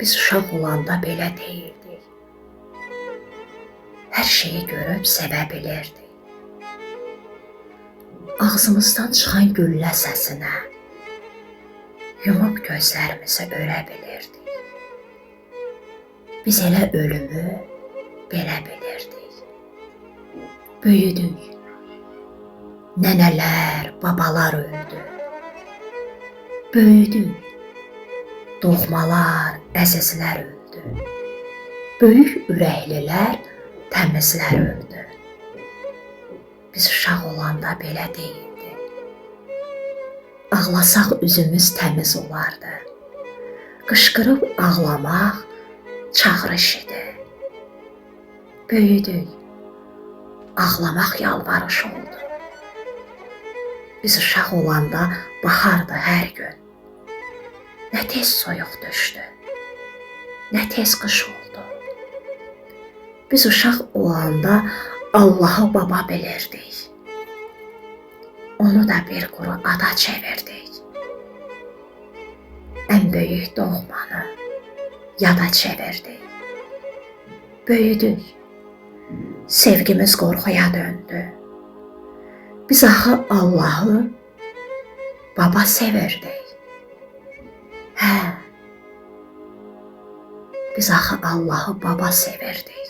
Biz uşaq olanda belə deyildik. Hər şeyi görüb sevə bilirdik. Ağzımızdan çıxan güllə səsinə yumub gözlərimizi ölə bilirdik. Biz elə ölümü belə bilirdik. Böyüdük. Nənələr, babalar öldü. Böyüdük. Doğmalar, əzizlər öldü. Böyük ürəklilər, təmizlər öldü. Biz uşaq olanda belə deyildi. Ağlasaq üzümüz təmiz olardı. Qışqırıb ağlamaq çağırış idi. Böyüdük. Ağlamaq yalvarış oldu. Biz uşaq olanda baxardı hər gün. Nə tez soyuq düşdü, nə tez qış oldu. Biz uşaq olanda Allahı baba bilirdik. Onu da bir quru ada çevirdik. Ən böyük doğmanı yada çevirdik. Böyüdük. Sevgimiz qorxuya döndü. Biz axı Allahı baba sevirdik. Hə, biz axı Allahı baba sevirdik.